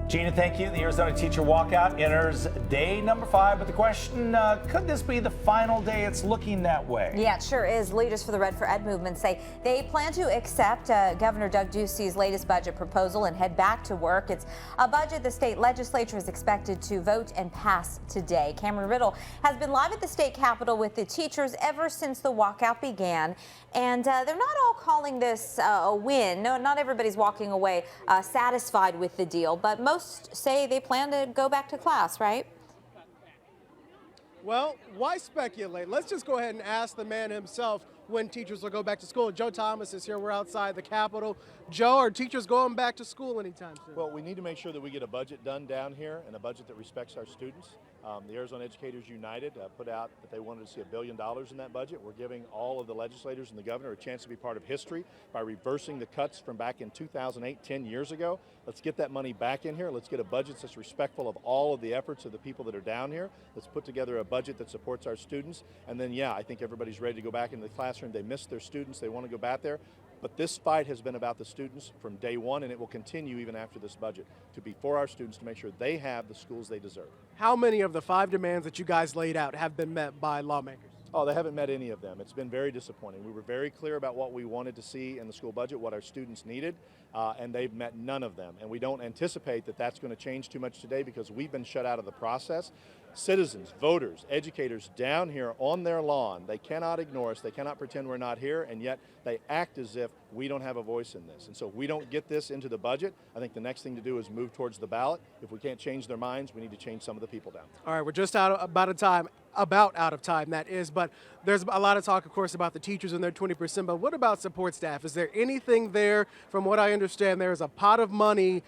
Gina, thank you. The Arizona Teacher Walkout enters day number 5. But the question, could this be the final day? It's looking that way. Yeah, it sure is. Leaders for the Red for Ed movement say they plan to accept Governor Doug Ducey's latest budget proposal and head back to work. It's a budget the state legislature is expected to vote and pass today. Cameron Riddle has been live at the state capitol with the teachers ever since the walkout began. And they're not all calling this a win. No, not everybody's walking away satisfied with the deal, but most say they plan to go back to class, right? Well, why speculate? Let's just go ahead and ask the man himself when teachers will go back to school. Joe Thomas is here. We're outside the Capitol. Joe, are teachers going back to school anytime soon? Well, we need to make sure that we get a budget done down here and a budget that respects our students. The Arizona Educators United put out that they wanted to see $1 billion in that budget. We're giving all of the legislators and the governor a chance to be part of history by reversing the cuts from back in 2008, 10 years ago. Let's get that money back in here. Let's get a budget that's respectful of all of the efforts of the people that are down here. Let's put together a budget that supports our students. And then, yeah, I think everybody's ready to go back into the classroom. They miss their students. They want to go back there. But this fight has been about the students from day one, and it will continue even after this budget to be for our students to make sure they have the schools they deserve. How many of the 5 demands that you guys laid out have been met by lawmakers? Oh, they haven't met any of them. It's been very disappointing. We were very clear about what we wanted to see in the school budget, what our students needed, and they've met none of them. And we don't anticipate that that's going to change too much today because we've been shut out of the process. Citizens, voters, educators down here on their lawn, they cannot ignore us. They cannot pretend we're not here, and yet they act as if we don't have a voice in this. And so if we don't get this into the budget, I think the next thing to do is move towards the ballot. If we can't change their minds, we need to change some of the people down. All right, we're just out of time, that is, but there's a lot of talk, of course, about the teachers and their 20%, but what about support staff? Is there anything there? From what I understand, there's a pot of money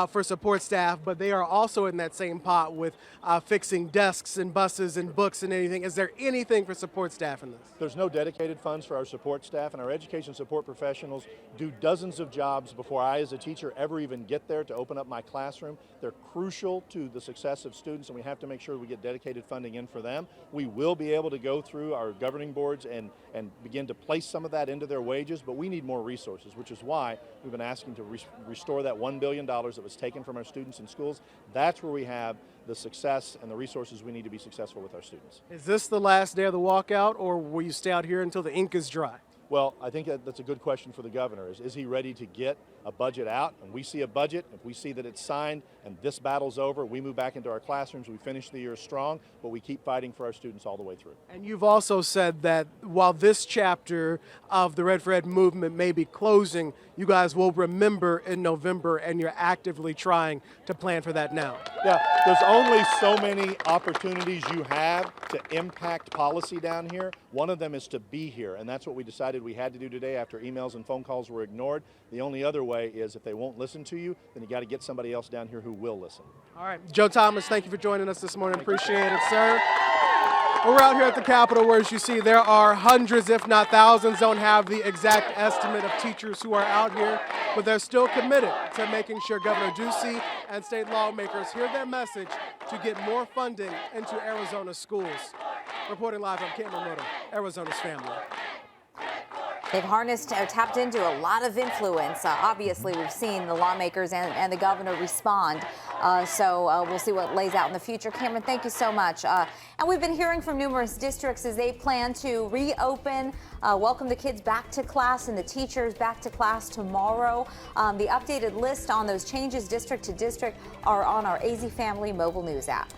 for support staff, but they are also in that same pot with fixing desks and buses and books and anything. Is there anything for support staff in this? There's no dedicated funds for our support staff, and our education support professionals do dozens of jobs before I, as a teacher, ever even get there to open up my classroom. They're crucial to the success of students, and we have to make sure we get dedicated funding in for them. We will be able to go through our governing boards and begin to place some of that into their wages, but we need more resources, which is why we've been asking to restore that $1 billion that was taken from our students in schools. That's where we have the success and the resources we need to be successful with our students. Is this the last day of the walkout, or will you stay out here until the ink is dry? Well, I think that's a good question for the governor. Is he ready to get a budget out? And we see a budget, if we see that it's signed and this battle's over, we move back into our classrooms, we finish the year strong, but we keep fighting for our students all the way through. And you've also said that while this chapter of the Red for Ed movement may be closing, you guys will remember in November, and you're actively trying to plan for that now. Yeah, there's only so many opportunities you have to impact policy down here. One of them is to be here, and that's what we decided we had to do today after emails and phone calls were ignored. The only other way is if they won't listen to you, then you got to get somebody else down here who will listen. All right, Joe Thomas, thank you for joining us this morning. Appreciate it, sir. We're out here at the Capitol where, as you see, there are hundreds, if not thousands. Don't have the exact estimate of teachers who are out here, but they're still committed to making sure Governor Ducey and state lawmakers hear their message to get more funding into Arizona schools. Reporting live from Cameron Riddle, Arizona's Family. They've harnessed or tapped into a lot of influence. Obviously, we've seen the lawmakers and the governor respond. So we'll see what lays out in the future. Cameron, thank you so much. And we've been hearing from numerous districts as they plan to reopen, welcome the kids back to class and the teachers back to class tomorrow. The updated list on those changes district to district are on our AZ Family mobile news app.